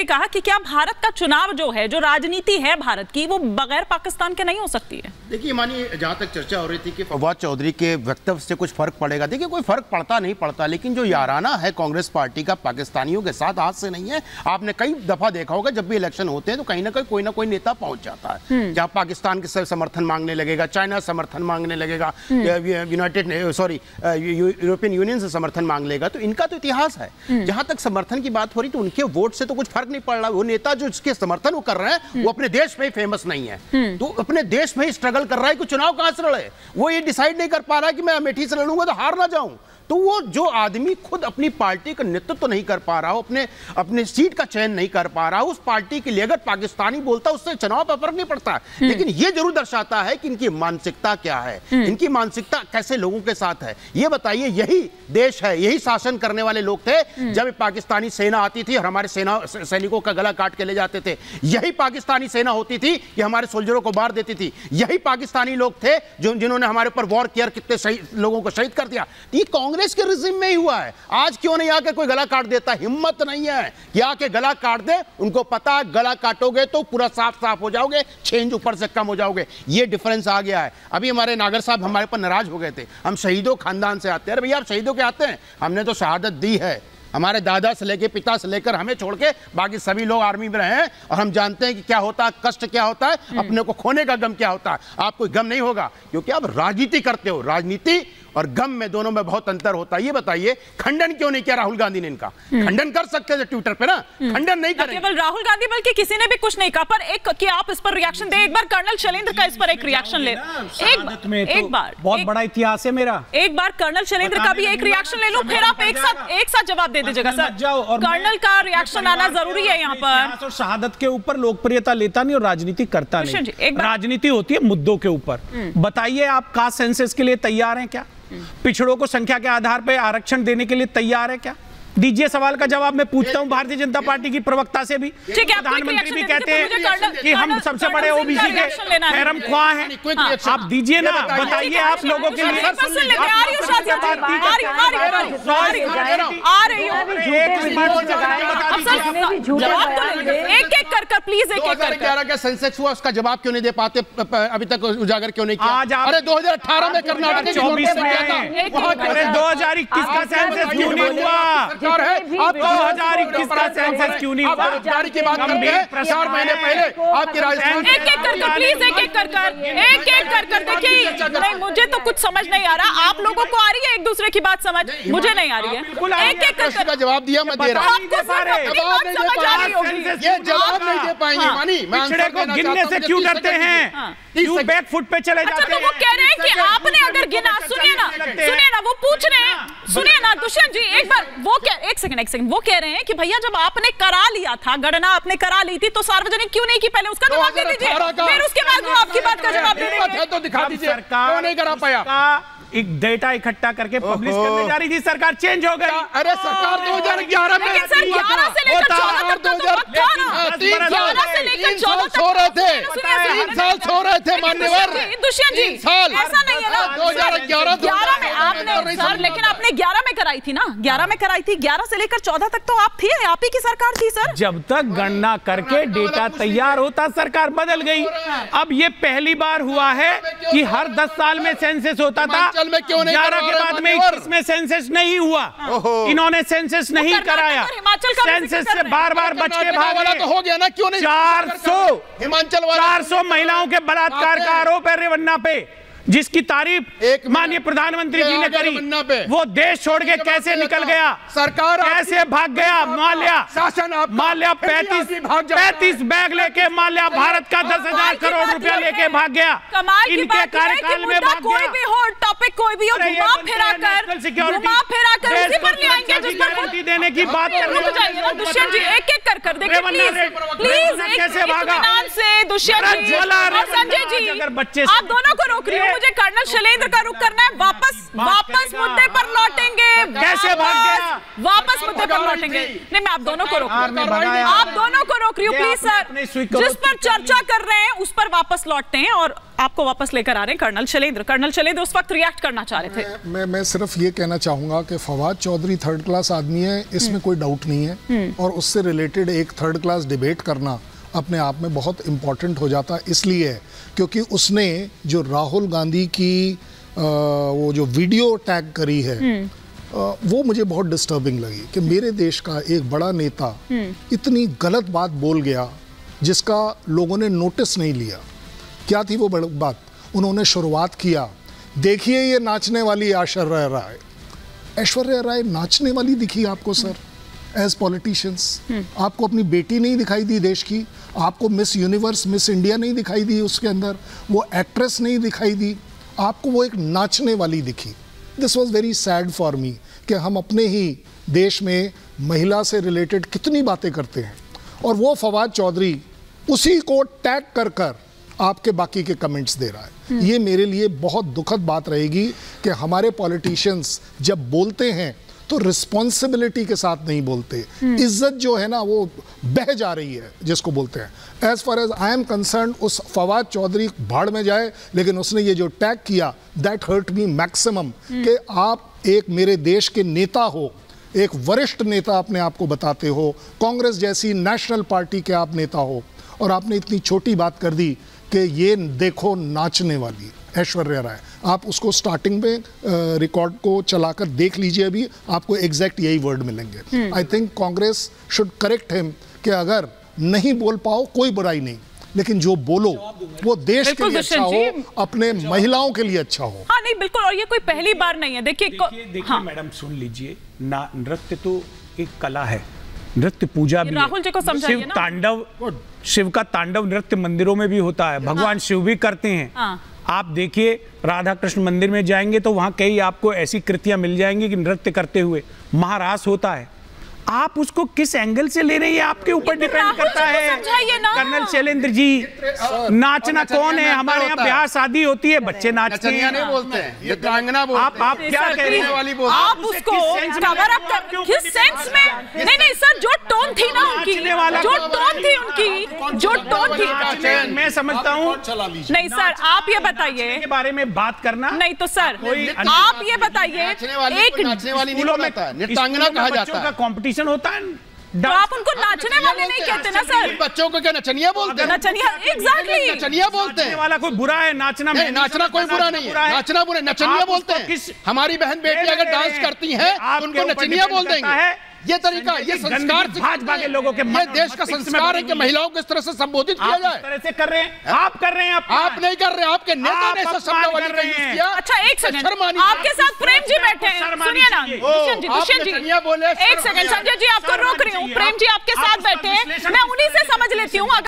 ने कहा कि क्या भारत का चुनाव जो है, जो राजनीति है भारत की, वो बगैर पाकिस्तान के नहीं हो सकती है? देखिए मानिए, जहां तक चर्चा हो रही थी कि फवाद चौधरी के वक्तव्य से कुछ फर्क पड़ेगा, देखिए कोई फर्क पड़ता नहीं पड़ता, लेकिन जो याराना है कांग्रेस पार्टी का पाकिस्तानियों के साथ आज से नहीं है। आपने कई दफा देखा होगा जब भी इलेक्शन होते हैं तो कहीं ना कहीं कोई ना कोई नेता पहुंच जाता है, जहां पाकिस्तान के समर्थन मांगने लगेगा, चाइना समर्थन मांगने लगेगा, यूरोपियन यूनियन से समर्थन मांग लेगा। तो इनका तो इतिहास है। जहां तक समर्थन की बात हो रही तो उनके वोट से तो कुछ फर्क नहीं पड़ रहा। वो नेता जो इसके समर्थन वो कर रहे हैं वो अपने देश में ही फेमस नहीं है, तो अपने देश में ही स्ट्रगल कर रहा है कि चुनाव कहां से लड़े। वो ये डिसाइड नहीं कर पा रहा है कि मैं अमेठी से लड़ूंगा तो हार ना जाऊं। तो वो जो आदमी खुद अपनी पार्टी का नेतृत्व तो नहीं कर पा रहा हो, अपने सीट का चयन नहीं कर पा रहा, उस पार्टी के लिए अगर पाकिस्तानी बोलता उससे चुनाव पर फर्क नहीं पड़ता। लेकिन ये जरूर दर्शाता है कि इनकी मानसिकता क्या है, इनकी मानसिकता कैसे लोगों के साथ है। ये बताइए, यही देश है, यही शासन करने वाले लोग थे जब पाकिस्तानी सेना आती थी और हमारे सैनिकों का गला काट के ले जाते थे। यही पाकिस्तानी सेना होती थी कि हमारे सोल्जरों को मार देती थी। यही पाकिस्तानी लोग थे जिन्होंने हमारे ऊपर वॉर किया, कितने लोगों को शहीद कर दिया। कांग्रेस के रिजिम में ही हुआ है। आज क्यों नहीं आके कोई गला काट देता? हिम्मत नहीं है कि आके गला काट दे। उनको पता है गला काटोगे तो पूरा साफ हो जाओगे, चेंज ऊपर से कम हो जाओगे। ये डिफरेंस आ गया है। अभी हमारे नागर साहब हमारे पर नाराज हो गए थे, हम शहीदों खानदान से आते हैं। अरे भैया आप शहीदों के आते हैं, हमने तो शहादत दी है। हमारे दादा से लेके पिता से लेकर हमें छोड़ के बाकी सभी लोग आर्मी में रहे हैं और हम जानते हैं कि क्या होता है, कष्ट क्या होता है, अपने को खोने का गम क्या होता है। आपको गम नहीं होगा क्योंकि आप राजनीति करते हो। राजनीति और गम में, दोनों में बहुत अंतर होता है। ये बताइए खंडन क्यों नहीं किया राहुल गांधी ने? इनका खंडन कर सकते थे ट्विटर पे ना, खंडन नहीं करें। केवल राहुल गांधी बल्कि किसी ने भी कुछ नहीं कहा, पर एक कि आप इस पर रिएक्शन दे। एक बार कर्नल शैलेंद्र का इस पर एक रिएक्शन ले, एक बार बहुत बड़ा इतिहास है मेरा। एक बार कर्नल शैलेंद्र का भी एक रिएक्शन ले लो, फिर आप एक साथ जवाब दे दीजिएगा सर। कर्नल का रिएक्शन आना जरूरी है यहाँ पर। शहादत के ऊपर लोकप्रियता लेता नहीं और राजनीति करता नहीं। राजनीति होती है मुद्दों के ऊपर। बताइए आप कास्ट सेंसस के लिए तैयार हैं क्या? पिछड़ों को संख्या के आधार पर आरक्षण देने के लिए तैयार है क्या? दीजिए सवाल का जवाब। मैं पूछता हूं भारतीय जनता पार्टी की प्रवक्ता से भी। प्रधानमंत्री भी कहते हैं कि हम सबसे बड़े ओबीसी के खैरम ख्वाह हैं। आप दीजिए ना, बताइए आप लोगों के लिए। सेंसेक्स हुआ, उसका जवाब क्यों नहीं दे पाते? अभी तक उजागर क्यों नहीं किया? अरे 2018 में कर्नाटक 2021 का सेंसस क्यों नहीं हुआ? है आप 2021 का सेंसस क्यों नहीं हुआ? जारी की बात करते हैं। 4 महीने पहले आपकी राजस्थान प्लीज एक कर देखिए। नहीं, मुझे तो कुछ समझ नहीं आ रहा। आप लोगों को आ रही है एक दूसरे की बात समझ, मुझे नहीं आ रही है। एक का जवाब दिया, मैं दे रहा हूं। ये जवाब नहीं दे पाएंगे मानी। पिछड़े को गिनने से क्यों डरते हैं? क्यों बैक फुट पे चले जाते हैं? वो कह रहे हैं कि आपने अगर गिना, सुनिए ना, वो पूछ रहे हैं, सुनिए ना दुष्यंत जी, एक बार वो एक सेकंड, वो कह रहे हैं कि भैया जब आपने करा लिया था, गणना आपने करा ली थी, तो सार्वजनिक क्यों नहीं की? पहले उसका जवाब दे दीजिए, फिर उसके बाद वो आपकी बात का जवाब दे देंगे। तो दिखा दीजिए क्यों नहीं करा पाया। एक डेटा इकट्ठा करके पब्लिश करने जा रही थी, सरकार चेंज हो गई। अरे सरकार 2011 में, लेकिन सर 11 से लेकर 14 तक तो वक्त था ना। 3 से लेकर 14 तक सो रहे थे, 3 साल सो रहे थे मान्यवर। दुष्यंत जी, ऐसा नहीं है ना। 2011 में आपने सर, लेकिन आपने 11 में कराई थी ना, 11 में कराई थी। 11 से लेकर 14 तक तो आप थे, आप ही की सरकार थी सर। जब तक गणना करके डेटा तैयार होता, सरकार बदल गई। अब ये पहली बार हुआ है कि हर 10 साल में सेंसस होता था। 11 के बाद में 21 में सेंसस नहीं हुआ। इन्होंने सेंसस नहीं कराया। सेंसस से बार-बार बच के भागे। तो हो गया ना, क्यों नहीं? 400 महिलाओं के बलात्कार का आरोप है रेवन्ना पे, जिसकी तारीफ माननीय प्रधानमंत्री जी ने करी। वो देश छोड़ के कैसे निकल गया? सरकार कैसे भाग गया? माल्या 35 बैग लेके माल्या भारत का 10,000 करोड़ रुपया लेके भाग गया। इनके कार्यकाल में भाग कोई भी हो टॉपिक, कोई भी हो, घुमा फिरा कर उसी पर ले आएंगे जिस पर देने की बात कर रहे हैं। दुष्यंत जी एक कर देखिए प्लीज, कैसे भागा से दुष्यंत जी और संजय जी, अगर बच्चे आप दोनों को रोक रही हो। मुझे कर्नल शैलेंद्र का रुख करना है। वापस मुद्दे पर लौटेंगे। कैसे भाग गया? वापस मुद्दे पर लौटेंगे। नहीं, मैं आप दोनों को रोक रही हूँ प्लीज सर। जिस पर चर्चा कर रहे हैं उस पर वापस लौटते हैं और आपको वापस लेकर आ रहे हैं कर्नल शैलेंद्र उस वक्त रिएक्ट करना चाह रहे थे। मैं सिर्फ ये कहना चाहूंगा कि फवाद चौधरी थर्ड क्लास आदमी है, इसमें कोई डाउट नहीं है, और उससे रिलेटेड एक थर्ड क्लास डिबेट करना अपने आप में बहुत इंपॉर्टेंट हो जाता है। इसलिए क्योंकि उसने जो राहुल गांधी की वो जो वीडियो टैग करी है वो मुझे बहुत डिस्टर्बिंग लगी कि मेरे देश का एक बड़ा नेता इतनी गलत बात बोल गया जिसका लोगों ने नोटिस नहीं लिया। क्या थी वो बड़ी बात? उन्होंने शुरुआत किया, देखिए ये नाचने वाली ऐश्वर्या राय नाचने वाली दिखी आपको सर? एज पॉलिटिशियंस आपको अपनी बेटी नहीं दिखाई दी देश की? आपको मिस यूनिवर्स, मिस इंडिया नहीं दिखाई दी उसके अंदर? वो एक्ट्रेस नहीं दिखाई दी? आपको वो एक नाचने वाली दिखी। This was very sad for me कि हम अपने ही देश में महिला से रिलेटेड कितनी बातें करते हैं और वो फवाद चौधरी उसी को टैग कर आपके बाकी के कमेंट्स दे रहा है। ये मेरे लिए बहुत दुखद बात रहेगी कि हमारे पॉलिटिशियंस जब बोलते हैं तो रिस्पॉन्सिबिलिटी के साथ नहीं बोलते। इज्जत जो है ना वो बह जा रही है जिसको बोलते हैं। As far as I am concerned, उस फवाद चौधरी भाड़ में जाए, लेकिन उसने ये जो टैग किया दैट हर्ट मी मैक्सिमम कि आप एक मेरे देश के नेता हो, एक वरिष्ठ नेता अपने आप को बताते हो, कांग्रेस जैसी नेशनल पार्टी के आप नेता हो, और आपने इतनी छोटी बात कर दी कि ये देखो नाचने वाली ऐश्वर्या राय। आप उसको स्टार्टिंग में रिकॉर्ड को चलाकर देख लीजिए, अभी आपको एग्जैक्ट यही वर्ड मिलेंगे। I think Congress should correct him कि अगर नहीं बोल पाओ कोई बुराई नहीं, लेकिन जो बोलो वो देश के लिए अच्छा हो, अपने महिलाओं के लिए अच्छा हो। हाँ नहीं बिल्कुल, और ये कोई पहली बार नहीं है। देखिए हाँ। मैडम सुन लीजिए ना, नृत्य तो एक कला है, नृत्य पूजा भी राहुल जी को समझाइए ना। शिव का तांडव नृत्य मंदिरों में भी होता है, भगवान शिव भी करते हैं। आप देखिए राधा कृष्ण मंदिर में जाएंगे तो वहां कई आपको ऐसी कृतियां मिल जाएंगी कि नृत्य करते हुए महारास होता है। आप उसको किस एंगल से ले रहे हैं आपके ऊपर डिपेंड करता है। कर्नल शैलेंद्र जी, नाचना कौन है? हमारे यहाँ ब्याह शादी होती है, बच्चे नाचते हैं, नहीं बोलते हैं, ये प्रांगना आप क्या कह रहे हैं? आप उसको कवर अप कर किस सेंस में? नहीं सर, जो टोन थी ना उनकी, जो टोन थी मैं समझता हूँ। नहीं सर, आप ये बताइए के बारे में बात करना। नहीं तो सर आप ये बताइए, एक स्कूलों में नृत्यांगना कहा जाता है, कंपटीशन होता है, तो आप उनको नाचने वाले नहीं कहते ना सर? बच्चों को क्या नचनिया बोलते हैं? नचनिया, एग्जैक्टली नचनिया बोलते हैं। वाला कोई बुरा है? नाचना नहीं, नाचना कोई बुरा नहीं है, नाचना बुरा, नचनिया बोलते हैं। हमारी बहन बेटी अगर डांस करती हैं उनको नचनिया बोल देंगे। ये तरीका, ये संस्कार भाजपा के लोगों के ये देश का संस्कार है कि महिलाओं को इस तरह से संबोधित किया जाए। इस तरह से कर रहे हैं आप, कर रहे हैं आप नहीं कर रहे, आपके नेता ने ऐसा शब्दावली का यूज किया। अच्छा एक सेकंड, आपके साथ प्रेम जी बैठे हैं, सुनिए ना दुष्यंत जी, एक सेकंड संजय जी आपको रोक रही हूँ। प्रेम जी आपके साथ बैठे हैं, मैं उन्हीं से समझ लेती हूँ।